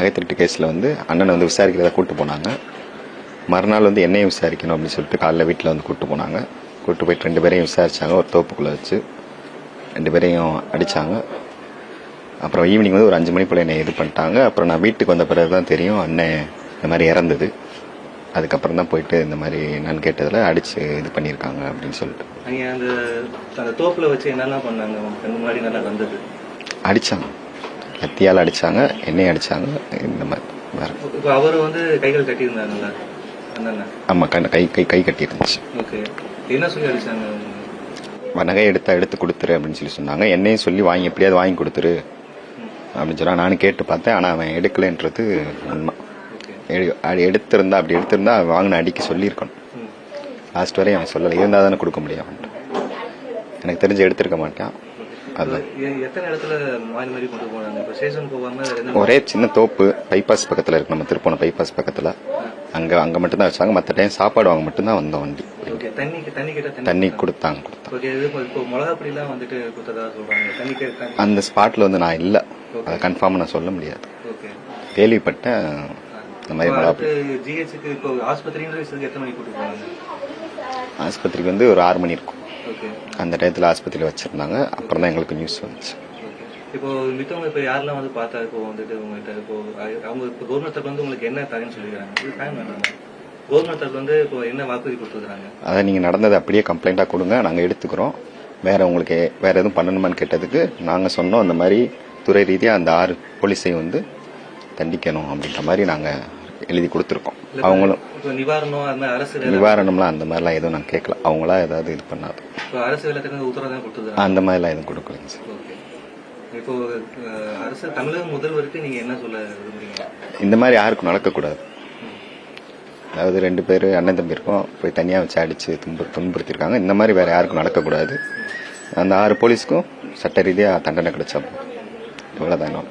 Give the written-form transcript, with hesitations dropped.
நகை திருட்டு கேஸில் வந்து அண்ணனை வந்து விசாரிக்கிறதா கூப்பிட்டு போனாங்க. மறுநாள் வந்து என்னையும் விசாரிக்கணும் அப்படின்னு சொல்லிட்டு காலைல வீட்டில் வந்து கூப்பிட்டு போனாங்க. கூப்பிட்டு போயிட்டு 2 பேரையும் விசாரித்தாங்க. ஒரு தோப்புக்குள்ளே வச்சு 2 பேரையும் அடித்தாங்க. அப்புறம் ஈவினிங் வந்து ஒரு 5 மணி போல் என்னை இது பண்ணிட்டாங்க. அப்புறம் நான் வீட்டுக்கு வந்த பிறகு தான் தெரியும் அண்ணன் இந்த மாதிரி இறந்தது. அதுக்கப்புறம் தான் போயிட்டு இந்த மாதிரி என்னன்னு கேட்டதில் அடித்து இது பண்ணியிருக்காங்க அப்படின்னு சொல்லிட்டு. அந்த தோப்பில் வச்சு என்னெல்லாம் பண்ணாங்க? முன்னாடி நல்லா வந்தது அடித்தாங்க, கத்தியால் அடித்தாங்க, என்னையும் அடித்தாங்க. இந்த மாதிரி வேறு இப்போ அவர் வந்து கைகள் கட்டியிருந்தாங்களா? ஆமாம், கை கட்டி இருந்துச்சு. ஓகே, என்ன சொல்லி அடிச்சாங்க? நகை எடுத்து கொடுத்துரு அப்படின்னு சொல்லி சொன்னாங்க. என்னையும் சொல்லி வாங்கி எப்படியாவது வாங்கி கொடுத்துரு அப்படின்னு சொன்னா. நானும் கேட்டு பார்த்தேன், ஆனால் அவன் எடுக்கலைன்றது உண்மை. எடுத்திருந்தா அவன் வாங்கின அடிக்க சொல்லியிருக்கணும். லாஸ்ட் வரையும் அவன் சொல்லலை. இருந்தால் தானே கொடுக்க முடியும். எனக்கு தெரிஞ்சு எடுத்திருக்க மாட்டான். அதுதான் ஒரே சின்ன தோப்பு பைபாஸ் பக்கத்தில் இருக்கு, நம்ம திருப்போணம் பைபாஸ் பக்கத்தில். அங்கே மட்டும்தான் வச்சாங்க. மற்ற டைம் சாப்பாடு வாங்க மட்டும்தான் வந்தோம். வண்டி தண்ணி கொடுத்தாங்க. அந்த ஸ்பாட்ல வந்து நான் இல்லை, அதை கன்ஃபார்மாக நான் சொல்ல முடியாது. கேள்விப்பட்டேன் இந்த மாதிரி ஆஸ்பத்திரிக்கு வந்து ஒரு 6 மணி இருக்கும். அந்த டயத்தில் ஆஸ்பத்திரியில் வச்சிருந்தாங்க. அப்புறம் தான் எங்களுக்கு நியூஸ் வந்துச்சு. இப்போ மித்தவங்க இப்போ யாரெல்லாம் வந்து பார்த்தா இப்போ வந்துட்டு உங்கள்கிட்ட இப்போ அவங்க இப்போ கவர்மெண்ட் தரப்பு வந்து உங்களுக்கு என்ன தரேன்னு சொல்லிக்கிறாங்க? கவர்மெண்ட் தரப்பு வந்து இப்போ என்ன வாக்குறுதி கொடுத்துருக்காங்க? அதை நீங்கள் நடந்ததை அப்படியே கம்ப்ளைண்ட்டாக கொடுங்க, நாங்கள் எடுத்துக்கிறோம். உங்களுக்கு வேற எதுவும் பண்ணணுமான்னு கேட்டதுக்கு நாங்கள் சொன்னோம், அந்த மாதிரி துறை ரீதியாக அந்த 6 போலீஸையும் வந்து தண்டிக்கணும் அப்படின்ற மாதிரி நாங்கள் எழுதி கொடுத்துருக்கோம். அவங்களும் நிவாரணம்லாம் அந்த மாதிரிலாம் எதுவும் நான் கேட்கல. அவங்களா ஏதாவது இது பண்ணாது. அந்த மாதிரிலாம் எதுவும் கொடுக்கலைங்க சார். இப்போ அரசு தமிழக முதல்வருக்கு நீங்க என்ன சொல்ல விரும்புறீங்க? இந்த மாதிரி யாருக்கும் நடக்கக்கூடாது. அதாவது 2 பேர் அண்ணன் தம்பி இருக்கோம், போய் தனியாக வச்சு அடிச்சு துன்புறுத்திருக்காங்க. இந்த மாதிரி வேற யாருக்கும் நடக்கக்கூடாது. அந்த 6 போலீஸ்க்கும் சட்ட ரீதியாக தண்டனை கிடைச்சா இவ்வளவுதான்.